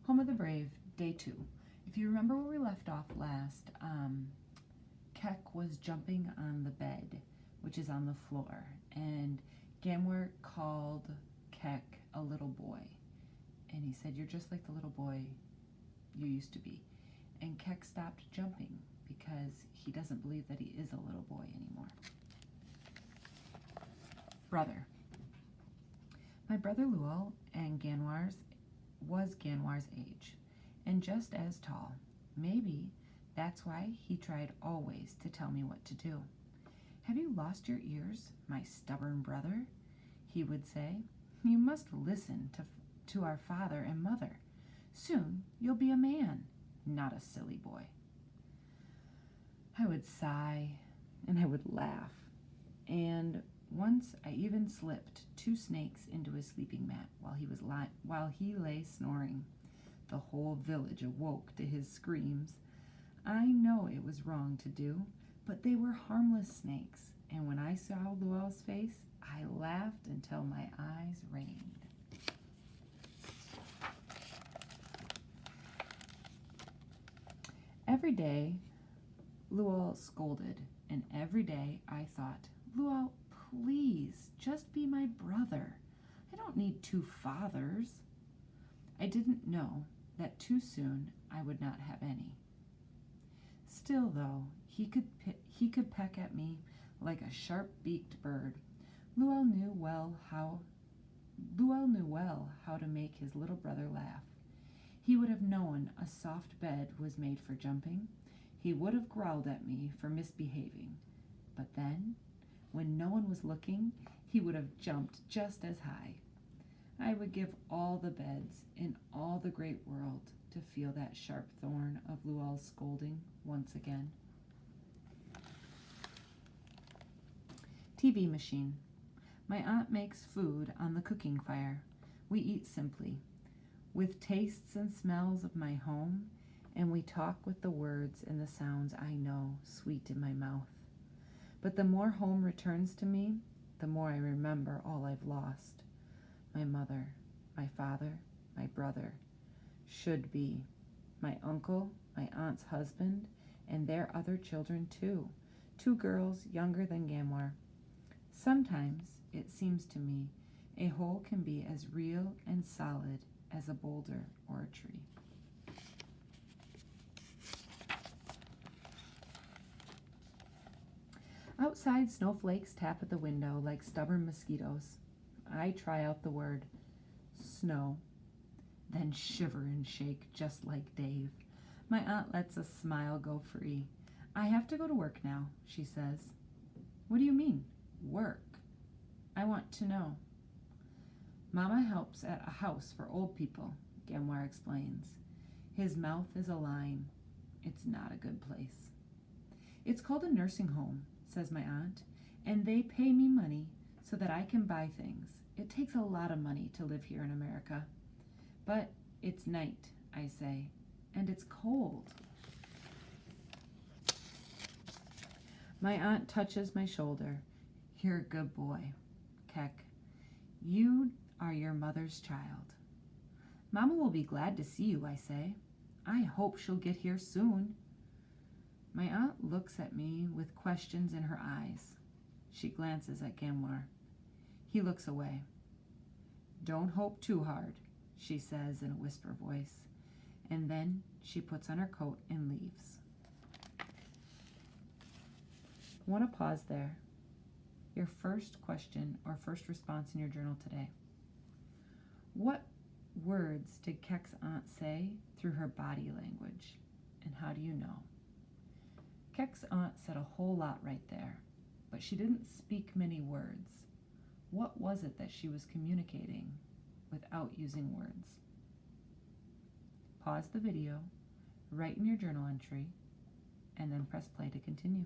Home of the Brave, Day 2. If you remember where we left off last, Keck was jumping on the bed, which is on the floor, and Gamwer called Keck a little boy, and he said, "You're just like the little boy you used to be." And Keck stopped jumping because he doesn't believe that he is a little boy anymore. Brother. My brother Luel and was Ganwar's age, and just as tall. Maybe that's why he tried always to tell me what to do. "Have you lost your ears, my stubborn brother?" he would say. "You must listen to our father and mother. Soon you'll be a man, not a silly boy." I would sigh and I would laugh, and once I even slipped 2 snakes into his sleeping mat while he lay snoring. The whole village awoke to his screams. I know it was wrong to do, but they were harmless snakes, and when I saw Luel's face, I laughed until my eyes rained. Every day, Luel scolded, and every day I thought, "Luel, please, just be my brother. I don't need 2 fathers." I didn't know that too soon I would not have any. Still, though, he could peck at me like a sharp-beaked bird. Luel knew well how to make his little brother laugh. He would have known a soft bed was made for jumping. He would have growled at me for misbehaving. But then, when no one was looking, he would have jumped just as high. I would give all the beds in all the great world to feel that sharp thorn of Luel's scolding once again. TV machine. My aunt makes food on the cooking fire. We eat simply, with tastes and smells of my home, and we talk with the words and the sounds I know sweet in my mouth. But the more home returns to me, the more I remember all I've lost. My mother, my father, my brother, should be, my uncle, my aunt's husband, and their other children too, 2 girls younger than Gamwar. Sometimes, it seems to me, a hole can be as real and solid as a boulder or a tree. Outside, snowflakes tap at the window like stubborn mosquitoes. I try out the word snow, then shiver and shake just like Dave. My aunt lets a smile go free. "I have to go to work now," she says. "What do you mean, work?" "I want to know." "Mama helps at a house for old people," Gamwar explains. His mouth is a line. It's not a good place. "It's called a nursing home," says my aunt, "and they pay me money so that I can buy things. It takes a lot of money to live here in America." "But it's night," I say, "and it's cold." My aunt touches my shoulder. "You're a good boy, Keck. You are your mother's child." "Mama will be glad to see you," I say. "I hope she'll get here soon." My aunt looks at me with questions in her eyes. She glances at Gamwar. He looks away. "Don't hope too hard," she says in a whisper voice, and then she puts on her coat and leaves. I want to pause there. Your first question or first response in your journal today. What words did Keck's aunt say through her body language, and how do you know? Keck's aunt said a whole lot right there, but she didn't speak many words. What was it that she was communicating without using words? Pause the video, write in your journal entry, and then press play to continue.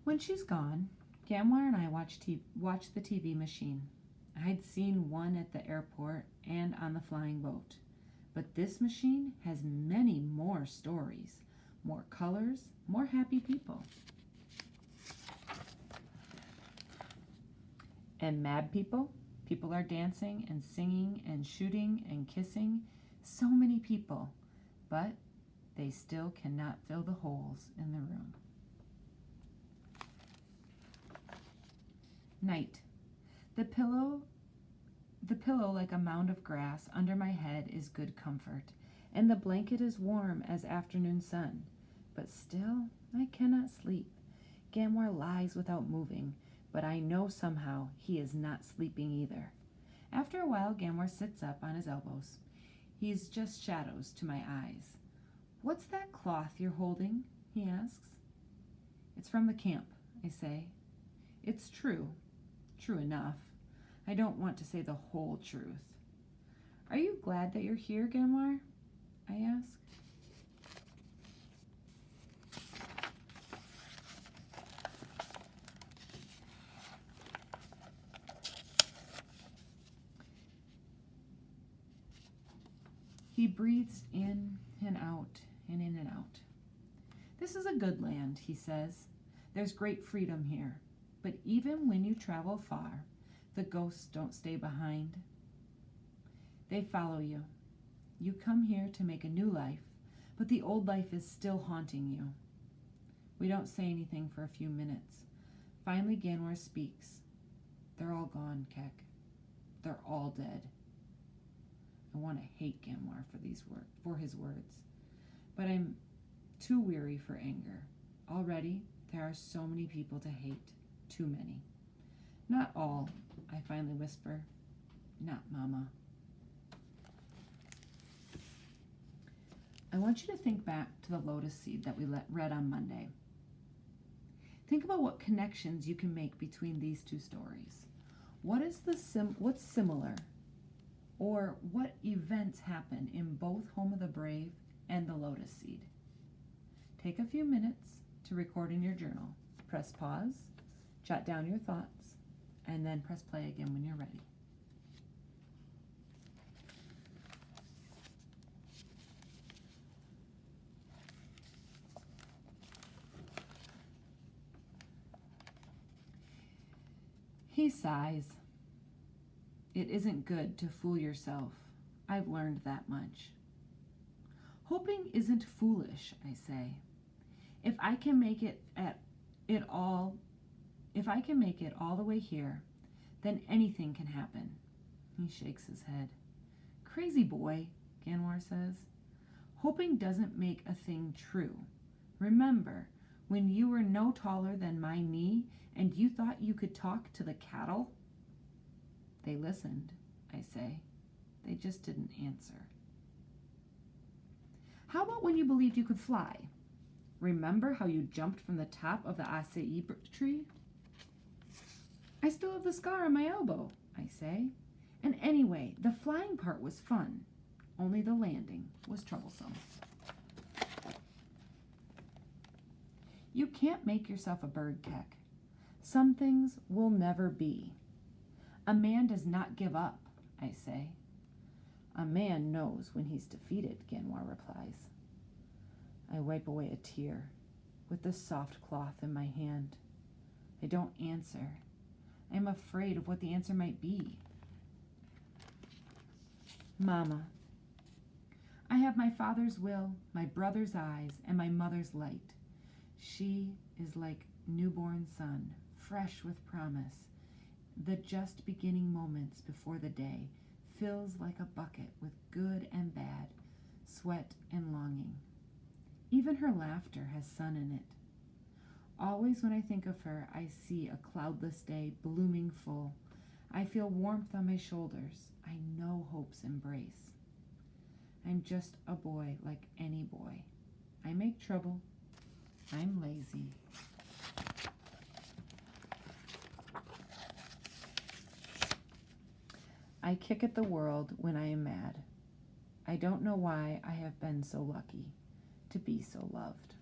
When she's gone, Gamwar and I watch the TV machine. I'd seen one at the airport and on the flying boat. But this machine has many more stories, more colors, more happy people. And mad people? People are dancing and singing and shooting and kissing. So many people. But they still cannot fill the holes in the room. Night. The pillow like a mound of grass under my head is good comfort, and the blanket is warm as afternoon sun. But still, I cannot sleep. Ganwar lies without moving, but I know somehow he is not sleeping either. After a while, Ganwar sits up on his elbows. He's just shadows to my eyes. "What's that cloth you're holding?" he asks. "It's from the camp," I say. It's true enough. I don't want to say the whole truth. "Are you glad that you're here, Ganwar?" I ask. He breathes in and out and in and out. "This is a good land," he says. "There's great freedom here. But even when you travel far, the ghosts don't stay behind. They follow you. You come here to make a new life, but the old life is still haunting you." We don't say anything for a few minutes. Finally, Ganwar speaks. "They're all gone, Kek. They're all dead." I want to hate Ganwar for his words, but I'm too weary for anger. Already, there are so many people to hate. Too many. "Not all," I finally whisper. "Not Mama." I want you to think back to the lotus seed that we read on Monday. Think about what connections you can make between these two stories. What's similar? Or what events happen in both Home of the Brave and the lotus seed? Take a few minutes to record in your journal. Press pause, jot down your thoughts, and then press play again when you're ready. He sighs. "It isn't good to fool yourself. I've learned that much." "Hoping isn't foolish," I say. If I can make it all the way here, then anything can happen." He shakes his head. "Crazy boy," Ganwar says. "Hoping doesn't make a thing true. Remember when you were no taller than my knee and you thought you could talk to the cattle?" "They listened," I say. "They just didn't answer." "How about when you believed you could fly? Remember how you jumped from the top of the acai tree?" "I still have the scar on my elbow," I say. "And anyway, the flying part was fun. Only the landing was troublesome." You can't make yourself a bird, Kek. Some things will never be. A man does not give up, I say. A man knows when he's defeated, Ganwar replies. I wipe away a tear with the soft cloth in my hand. I don't answer. I am afraid of what the answer might be. Mama. I have my father's will, my brother's eyes, and my mother's light. She is like newborn sun, fresh with promise. The just beginning moments before the day fills like a bucket with good and bad, sweat and longing. Even her laughter has sun in it. Always when I think of her, I see a cloudless day blooming full. I feel warmth on my shoulders. I know hope's embrace. I'm just a boy like any boy. I make trouble. I'm lazy. I kick at the world when I am mad. I don't know why I have been so lucky to be so loved.